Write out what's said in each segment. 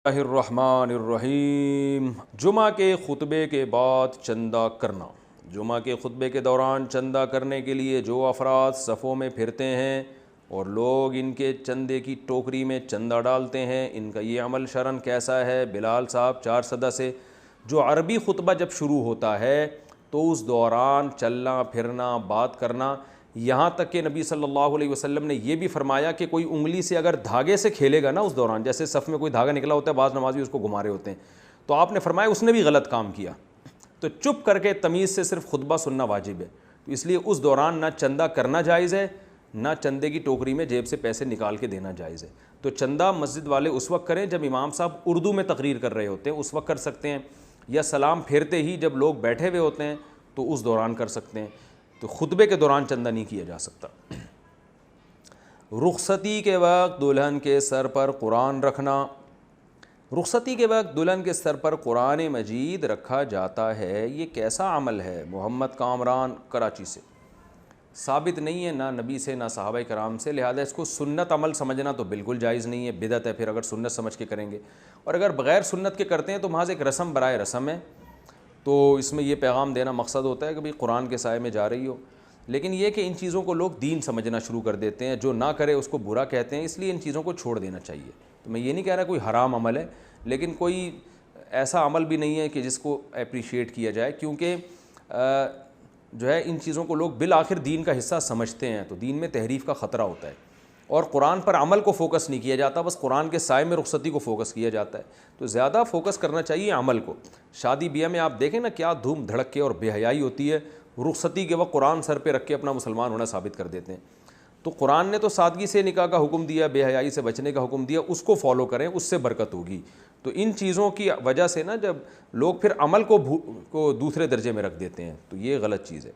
اللہ الرحمن الرحیم۔ جمعہ کے خطبے کے بعد چندہ کرنا۔ جمعہ کے خطبے کے دوران چندہ کرنے کے لیے جو افراد صفوں میں پھرتے ہیں اور لوگ ان کے چندے کی ٹوکری میں چندہ ڈالتے ہیں، ان کا یہ عمل شرعاً کیسا ہے؟ بلال صاحب 4 سے۔ جو عربی خطبہ جب شروع ہوتا ہے تو اس دوران چلنا پھرنا بات کرنا، یہاں تک کہ نبی صلی اللہ علیہ وسلم نے یہ بھی فرمایا کہ کوئی انگلی سے اگر دھاگے سے کھیلے گا نا اس دوران، جیسے صف میں کوئی دھاگا نکلا ہوتا ہے، بعض نمازی اس کو گھما رہے ہوتے ہیں، تو آپ نے فرمایا اس نے بھی غلط کام کیا، تو چپ کر کے تمیز سے صرف خطبہ سننا واجب ہے۔ تو اس لیے اس دوران نہ چندہ کرنا جائز ہے، نہ چندے کی ٹوکری میں جیب سے پیسے نکال کے دینا جائز ہے۔ تو چندہ مسجد والے اس وقت کریں جب امام صاحب اردو میں تقریر کر رہے ہوتے ہیں، اس وقت کر سکتے ہیں، یا سلام پھیرتے ہی جب لوگ بیٹھے ہوئے ہوتے ہیں تو اس دوران کر سکتے ہیں۔ تو خطبے کے دوران چندہ نہیں کیا جا سکتا۔ رخصتی کے وقت دلہن کے سر پر قرآن رکھنا۔ رخصتی کے وقت دلہن کے سر پر قرآن مجید رکھا جاتا ہے، یہ کیسا عمل ہے؟ محمد کامران کراچی سے۔ ثابت نہیں ہے، نہ نبی سے نہ صحابہ کرام سے، لہذا اس کو سنت عمل سمجھنا تو بالکل جائز نہیں ہے، بدعت ہے پھر اگر سنت سمجھ کے کریں گے، اور اگر بغیر سنت کے کرتے ہیں تو محض ایک رسم برائے رسم ہے۔ تو اس میں یہ پیغام دینا مقصد ہوتا ہے کہ بھئی قرآن کے سائے میں جا رہی ہو، لیکن یہ کہ ان چیزوں کو لوگ دین سمجھنا شروع کر دیتے ہیں، جو نہ کرے اس کو برا کہتے ہیں، اس لیے ان چیزوں کو چھوڑ دینا چاہیے۔ تو میں یہ نہیں کہہ رہا کوئی حرام عمل ہے، لیکن کوئی ایسا عمل بھی نہیں ہے کہ جس کو اپریشیٹ کیا جائے، کیونکہ جو ہے ان چیزوں کو لوگ بالآخر دین کا حصہ سمجھتے ہیں، تو دین میں تحریف کا خطرہ ہوتا ہے، اور قرآن پر عمل کو فوکس نہیں کیا جاتا، بس قرآن کے سائے میں رخصتی کو فوکس کیا جاتا ہے۔ تو زیادہ فوکس کرنا چاہیے عمل کو۔ شادی بیاہ میں آپ دیکھیں نا کیا دھوم دھڑک کے اور بے حیائی ہوتی ہے، رخصتی کے وقت قرآن سر پہ رکھ کے اپنا مسلمان ہونا ثابت کر دیتے ہیں۔ تو قرآن نے تو سادگی سے نکاح کا حکم دیا، بے حیائی سے بچنے کا حکم دیا، اس کو فالو کریں، اس سے برکت ہوگی۔ تو ان چیزوں کی وجہ سے نا جب لوگ پھر عمل کو دوسرے درجے میں رکھ دیتے ہیں تو یہ غلط چیز ہے۔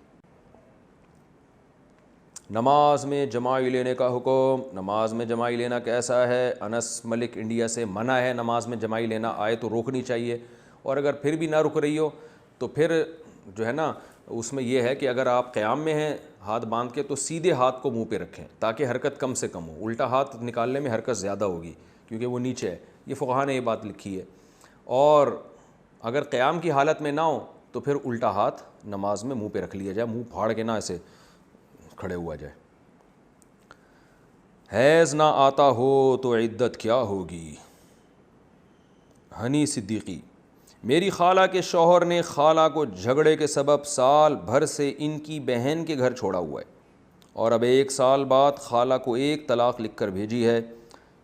نماز میں جماعی لینے کا حکم۔ نماز میں جماعی لینا کیسا ہے؟ انس ملک انڈیا سے۔ منع ہے نماز میں جماعی لینا، آئے تو روکنی چاہیے، اور اگر پھر بھی نہ رک رہی ہو تو پھر جو ہے نا اس میں یہ ہے کہ اگر آپ قیام میں ہیں ہاتھ باندھ کے تو سیدھے ہاتھ کو منہ پہ رکھیں تاکہ حرکت کم سے کم ہو، الٹا ہاتھ نکالنے میں حرکت زیادہ ہوگی کیونکہ وہ نیچے ہے، یہ فقہا نے یہ بات لکھی ہے۔ اور اگر قیام کی حالت میں نہ ہو تو پھر الٹا ہاتھ نماز میں منہ پہ رکھ لیا جائے، منہ پھاڑ کے نہ ایسے کھڑے ہوا جائے۔ حیض نہ آتا ہو تو عدت کیا ہوگی؟ ہنی صدیقی۔ میری خالہ کے شوہر نے خالہ کو جھگڑے کے سبب سال بھر سے ان کی بہن کے گھر چھوڑا ہوا ہے، اور اب 1 سال بعد خالہ کو ایک طلاق لکھ کر بھیجی ہے۔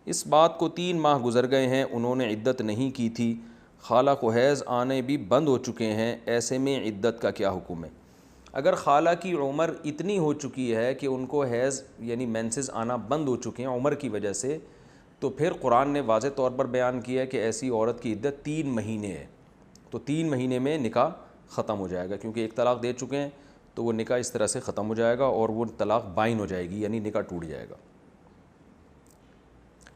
اس بات کو 3 ماہ گزر گئے ہیں، انہوں نے عدت نہیں کی تھی، خالہ کو حیض آنے بھی بند ہو چکے ہیں، ایسے میں عدت کا کیا حکم ہے؟ اگر خالہ کی عمر اتنی ہو چکی ہے کہ ان کو حیض یعنی مینسز آنا بند ہو چکے ہیں عمر کی وجہ سے، تو پھر قرآن نے واضح طور پر بیان کیا ہے کہ ایسی عورت کی عدت 3 مہینے ہے، تو 3 مہینے میں نکاح ختم ہو جائے گا، کیونکہ ایک طلاق دے چکے ہیں تو وہ نکاح اس طرح سے ختم ہو جائے گا اور وہ طلاق بائن ہو جائے گی، یعنی نکاح ٹوٹ جائے گا۔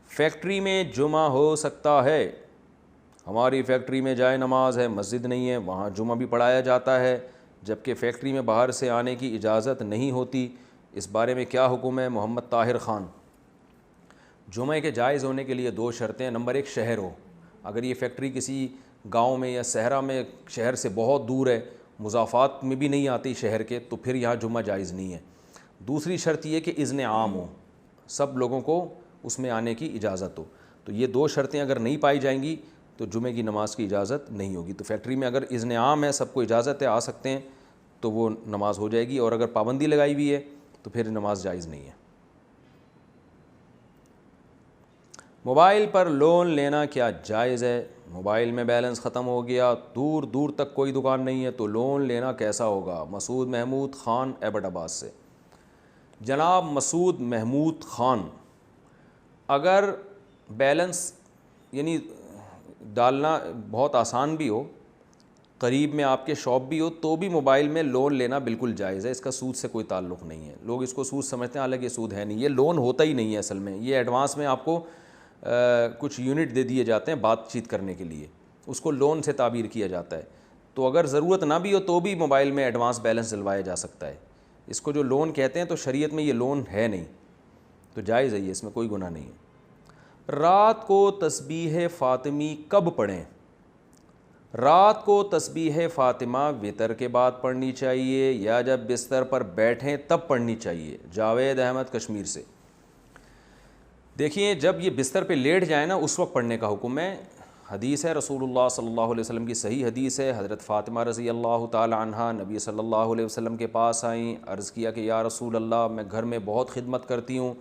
فیکٹری میں جمعہ ہو سکتا ہے؟ ہماری فیکٹری میں جائے نماز ہے، مسجد نہیں ہے، وہاں جمعہ بھی پڑھایا جاتا ہے، جبکہ فیکٹری میں باہر سے آنے کی اجازت نہیں ہوتی، اس بارے میں کیا حکم ہے؟ محمد طاہر خان۔ جمعہ کے جائز ہونے کے لیے 2 شرطیں ہیں۔ نمبر 1 شہر ہو، اگر یہ فیکٹری کسی گاؤں میں یا صحرا میں شہر سے بہت دور ہے، مضافات میں بھی نہیں آتی شہر کے، تو پھر یہاں جمعہ جائز نہیں ہے۔ دوسری شرط یہ کہ اذن عام ہو، سب لوگوں کو اس میں آنے کی اجازت ہو۔ تو یہ 2 شرطیں اگر نہیں پائی جائیں گی تو جمعے کی نماز کی اجازت نہیں ہوگی۔ تو فیکٹری میں اگر اذن عام ہے، سب کو اجازت ہے، آ سکتے ہیں، تو وہ نماز ہو جائے گی، اور اگر پابندی لگائی ہوئی ہے تو پھر نماز جائز نہیں ہے۔ موبائل پر لون لینا کیا جائز ہے؟ موبائل میں بیلنس ختم ہو گیا، دور دور تک کوئی دکان نہیں ہے، تو لون لینا کیسا ہوگا؟ مسعود محمود خان ایبٹ آباد سے۔ جناب مسعود محمود خان، اگر بیلنس یعنی ڈالنا بہت آسان بھی ہو، قریب میں آپ کے شاپ بھی ہو، تو بھی موبائل میں لون لینا بالکل جائز ہے، اس کا سود سے کوئی تعلق نہیں ہے۔ لوگ اس کو سود سمجھتے ہیں، حالانکہ یہ سود ہے نہیں، یہ لون ہوتا ہی نہیں ہے اصل میں، یہ ایڈوانس میں آپ کو کچھ یونٹ دے دیے جاتے ہیں بات چیت کرنے کے لیے، اس کو لون سے تعبیر کیا جاتا ہے۔ تو اگر ضرورت نہ بھی ہو تو بھی موبائل میں ایڈوانس بیلنس ڈلوایا جا سکتا ہے، اس کو جو لون کہتے ہیں، تو شریعت میں یہ لون ہے نہیں، تو جائز ہے، یہ اس میں کوئی گناہ نہیں ہے۔ رات کو تسبیح فاطمی کب پڑھیں؟ رات کو تسبیح فاطمہ وتر کے بعد پڑھنی چاہیے یا جب بستر پر بیٹھیں تب پڑھنی چاہیے؟ جاوید احمد کشمیر سے۔ دیکھیے جب یہ بستر پہ لیٹ جائیں نا اس وقت پڑھنے کا حکم ہے۔ حدیث ہے رسول اللہ صلی اللہ علیہ وسلم کی صحیح حدیث ہے، حضرت فاطمہ رضی اللہ تعالی عنہا نبی صلی اللہ علیہ وسلم کے پاس آئیں، عرض کیا کہ یا رسول اللہ میں گھر میں بہت خدمت کرتی ہوں،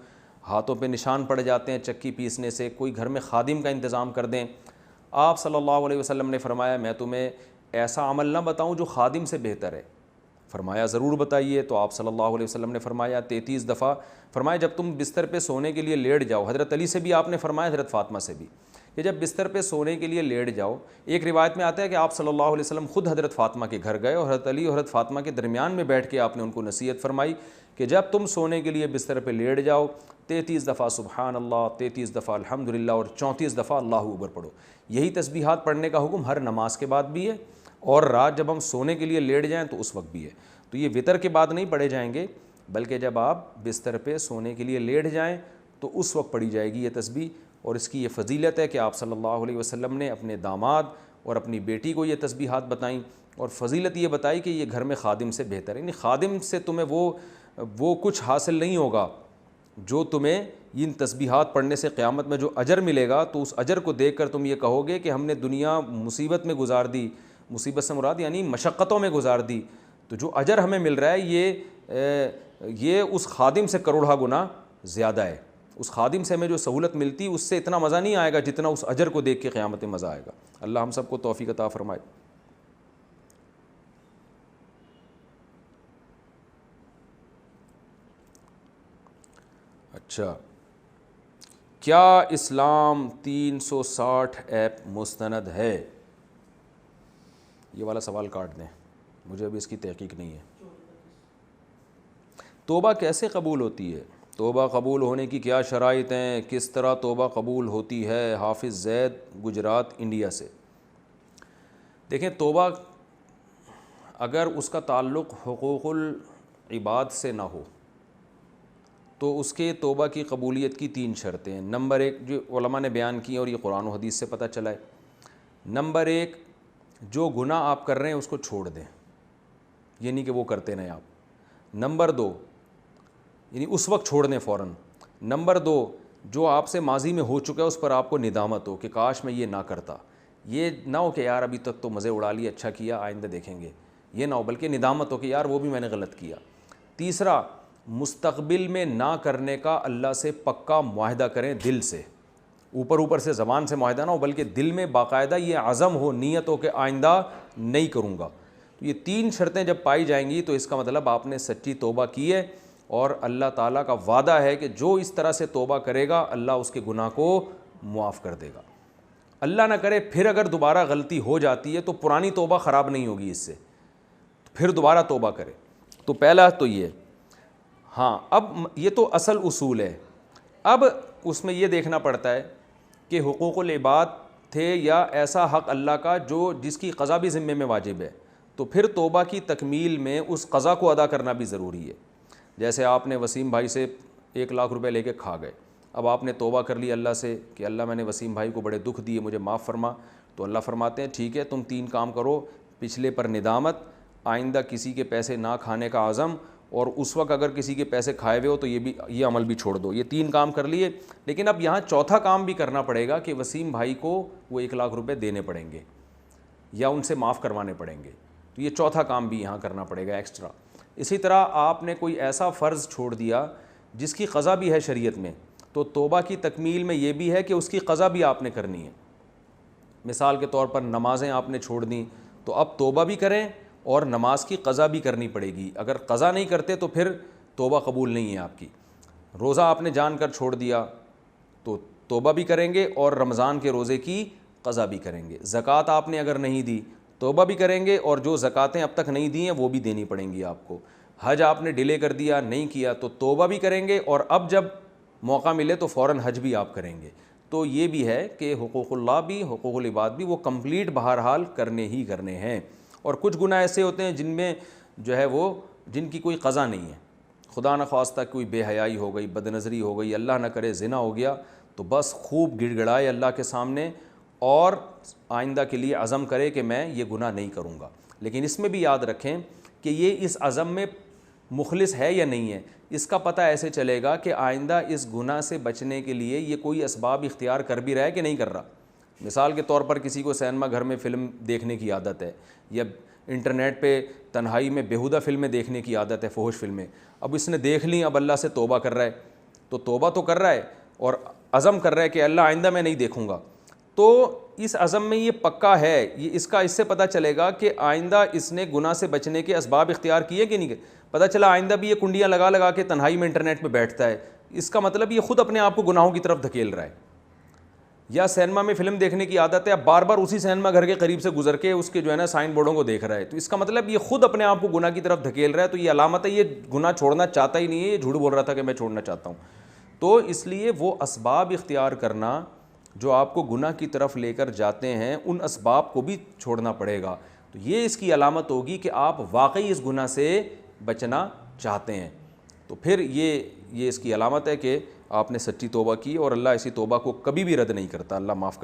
ہاتھوں پہ نشان پڑ جاتے ہیں چکی پیسنے سے، کوئی گھر میں خادم کا انتظام کر دیں۔ آپ صلی اللہ علیہ وسلم نے فرمایا میں تمہیں ایسا عمل نہ بتاؤں جو خادم سے بہتر ہے؟ فرمایا ضرور بتائیے۔ تو آپ صلی اللہ علیہ وسلم نے فرمایا 33 دفعہ، فرمایا جب تم بستر پہ سونے کے لیے لیٹ جاؤ، حضرت علی سے بھی آپ نے فرمایا، حضرت فاطمہ سے بھی، کہ جب بستر پہ سونے کے لیے لیٹ جاؤ، ایک روایت میں آتا ہے کہ آپ صلی اللہ علیہ وسلم خود حضرت فاطمہ کے گھر گئے اور حضرت علی اور حضرت فاطمہ کے درمیان میں بیٹھ کے آپ نے ان کو نصیحت فرمائی کہ جب تم سونے کے لیے بستر پہ لیٹ جاؤ 33 دفعہ سبحان اللہ، 33 دفعہ الحمدللہ اور 34 دفعہ اللہ اکبر پڑھو۔ یہی تسبیحات پڑھنے کا حکم ہر نماز کے بعد بھی ہے اور رات جب ہم سونے کے لیے لیٹ جائیں تو اس وقت بھی ہے۔ تو یہ وتر کے بعد نہیں پڑھے جائیں گے بلکہ جب آپ بستر پہ سونے کے لیے لیٹ جائیں تو اس وقت پڑھی جائے گی یہ تسبیح۔ اور اس کی یہ فضیلت ہے کہ آپ صلی اللہ علیہ وسلم نے اپنے داماد اور اپنی بیٹی کو یہ تسبیحات بتائیں، اور فضیلت یہ بتائی کہ یہ گھر میں خادم سے بہتر ہے، یعنی خادم سے تمہیں وہ کچھ حاصل نہیں ہوگا جو تمہیں ان تسبیحات پڑھنے سے قیامت میں جو اجر ملے گا، تو اس اجر کو دیکھ کر تم یہ کہو گے کہ ہم نے دنیا مصیبت میں گزار دی، مصیبت سے مراد یعنی مشقتوں میں گزار دی، تو جو اجر ہمیں مل رہا ہے یہ اس خادم سے کروڑہ گنا زیادہ ہے۔ اس خادم سے ہمیں جو سہولت ملتی اس سے اتنا مزہ نہیں آئے گا جتنا اس اجر کو دیکھ کے قیامت میں مزہ آئے گا۔ اللہ ہم سب کو توفیق عطا فرمائے۔ اچھا، کیا اسلام 360 ایپ مستند ہے؟ یہ والا سوال کاٹ دیں، مجھے ابھی اس کی تحقیق نہیں ہے۔ توبہ کیسے قبول ہوتی ہے؟ توبہ قبول ہونے کی کیا شرائط ہیں؟ کس طرح توبہ قبول ہوتی ہے؟ حافظ زید گجرات انڈیا سے۔ دیکھیں توبہ اگر اس کا تعلق حقوق العباد سے نہ ہو تو اس کے توبہ کی قبولیت کی 3 شرطیں ہیں۔ نمبر 1 جو علماء نے بیان کی اور یہ قرآن و حدیث سے پتہ چلا ہے، نمبر 1 جو گناہ آپ کر رہے ہیں اس کو چھوڑ دیں، یہ نہیں کہ وہ کرتے رہیں آپ۔ نمبر 2 یعنی اس وقت چھوڑ دیں فوراً۔ نمبر 2 جو آپ سے ماضی میں ہو چکا ہے اس پر آپ کو ندامت ہو کہ کاش میں یہ نہ کرتا، یہ نہ ہو کہ یار ابھی تک تو مزے اڑا لیے، اچھا کیا آئندہ دیکھیں گے، یہ نہ ہو، بلکہ ندامت ہو کہ یار وہ بھی میں نے غلط کیا۔ تیسرا مستقبل میں نہ کرنے کا اللہ سے پکا معاہدہ کریں دل سے، اوپر سے زبان سے معاہدہ نہ ہو بلکہ دل میں باقاعدہ یہ عزم ہو، نیت ہو کہ آئندہ نہیں کروں گا۔ تو یہ 3 شرطیں جب پائی جائیں گی تو اس کا مطلب آپ نے سچی توبہ کی ہے، اور اللہ تعالیٰ کا وعدہ ہے کہ جو اس طرح سے توبہ کرے گا اللہ اس کے گناہ کو معاف کر دے گا۔ اللہ نہ کرے پھر اگر دوبارہ غلطی ہو جاتی ہے تو پرانی توبہ خراب نہیں ہوگی اس سے، پھر دوبارہ توبہ کرے۔ تو پہلا تو یہ، ہاں اب یہ تو اصل اصول ہے۔ اب اس میں یہ دیکھنا پڑتا ہے کہ حقوق العباد تھے یا ایسا حق اللہ کا جس کی قضا بھی ذمے میں واجب ہے، تو پھر توبہ کی تکمیل میں اس قضا کو ادا کرنا بھی ضروری ہے۔ جیسے آپ نے وسیم بھائی سے 1 لاکھ روپے لے کے کھا گئے، اب آپ نے توبہ کر لی اللہ سے کہ اللہ میں نے وسیم بھائی کو بڑے دکھ دیے، مجھے معاف فرما، تو اللہ فرماتے ہیں ٹھیک ہے تم 3 کام کرو، پچھلے پر ندامت، آئندہ کسی کے پیسے نہ کھانے کا عزم، اور اس وقت اگر کسی کے پیسے کھائے ہوئے ہو تو یہ عمل بھی چھوڑ دو۔ یہ 3 کام کر لیے، لیکن اب یہاں چوتھا کام بھی کرنا پڑے گا کہ وسیم بھائی کو وہ 1 لاکھ روپے دینے پڑیں گے یا ان سے معاف کروانے پڑیں گے، تو یہ چوتھا کام بھی یہاں کرنا پڑے گا ایکسٹرا۔ اسی طرح آپ نے کوئی ایسا فرض چھوڑ دیا جس کی قضا بھی ہے شریعت میں، تو توبہ کی تکمیل میں یہ بھی ہے کہ اس کی قضا بھی آپ نے کرنی ہے۔ مثال کے طور پر نمازیں آپ نے چھوڑ دیں تو اب توبہ بھی کریں اور نماز کی قضا بھی کرنی پڑے گی، اگر قضا نہیں کرتے تو پھر توبہ قبول نہیں ہے آپ کی۔ روزہ آپ نے جان کر چھوڑ دیا تو توبہ بھی کریں گے اور رمضان کے روزے کی قضا بھی کریں گے۔ زکوٰۃ آپ نے اگر نہیں دی توبہ بھی کریں گے اور جو زکوٰتیں اب تک نہیں دی ہیں وہ بھی دینی پڑیں گی آپ کو۔ حج آپ نے ڈیلے کر دیا، نہیں کیا، تو توبہ بھی کریں گے اور اب جب موقع ملے تو فوراً حج بھی آپ کریں گے۔ تو یہ بھی ہے کہ حقوق اللہ بھی حقوق العباد بھی وہ کمپلیٹ بہرحال کرنے ہی کرنے ہیں۔ اور کچھ گناہ ایسے ہوتے ہیں جن میں جو ہے وہ جن کی کوئی قضا نہیں ہے، خدا نخواستہ کوئی بے حیائی ہو گئی، بد نظری ہو گئی، اللہ نہ کرے زنا ہو گیا، تو بس خوب گڑ گڑائے اللہ کے سامنے اور آئندہ کے لیے عزم کرے کہ میں یہ گناہ نہیں کروں گا. لیکن اس میں بھی یاد رکھیں کہ یہ اس عزم میں مخلص ہے یا نہیں ہے. اس کا پتہ ایسے چلے گا کہ آئندہ اس گناہ سے بچنے کے لیے یہ کوئی اسباب اختیار کر بھی رہا ہے کہ نہیں کر رہا. مثال کے طور پر کسی کو سینما گھر میں فلم دیکھنے کی عادت ہے یا انٹرنیٹ پہ تنہائی میں بیہودہ فلمیں دیکھنے کی عادت ہے, فحش فلمیں. اب اس نے دیکھ لیں, اب اللہ سے توبہ کر رہا ہے, تو توبہ تو کر رہا ہے اور عزم کر رہا ہے کہ اللہ آئندہ میں نہیں دیکھوں گا. تو اس عزم میں یہ پکا ہے, یہ اس سے پتہ چلے گا کہ آئندہ اس نے گناہ سے بچنے کے اسباب اختیار کیے کہ نہیں. پتہ چلا آئندہ بھی یہ کنڈیاں لگا لگا کے تنہائی میں انٹرنیٹ پہ بیٹھتا ہے, اس کا مطلب یہ خود اپنے آپ کو گناہوں کی طرف دھکیل رہا ہے. یا سینما میں فلم دیکھنے کی عادت ہے, اب بار بار اسی سینما گھر کے قریب سے گزر کے اس کے جو ہے نا سائن بورڈوں کو دیکھ رہا ہے, تو اس کا مطلب یہ خود اپنے آپ کو گناہ کی طرف دھکیل رہا ہے. تو یہ علامت ہے یہ گناہ چھوڑنا چاہتا ہی نہیں ہے, یہ جھوٹ بول رہا تھا کہ میں چھوڑنا چاہتا ہوں. تو اس لیے وہ اسباب اختیار کرنا جو آپ کو گناہ کی طرف لے کر جاتے ہیں, ان اسباب کو بھی چھوڑنا پڑے گا. تو یہ اس کی علامت ہوگی کہ آپ واقعی اس گناہ سے بچنا چاہتے ہیں. تو پھر یہ اس کی علامت ہے کہ آپ نے سچی توبہ کی, اور اللہ ایسی توبہ کو کبھی بھی رد نہیں کرتا. اللہ معاف کر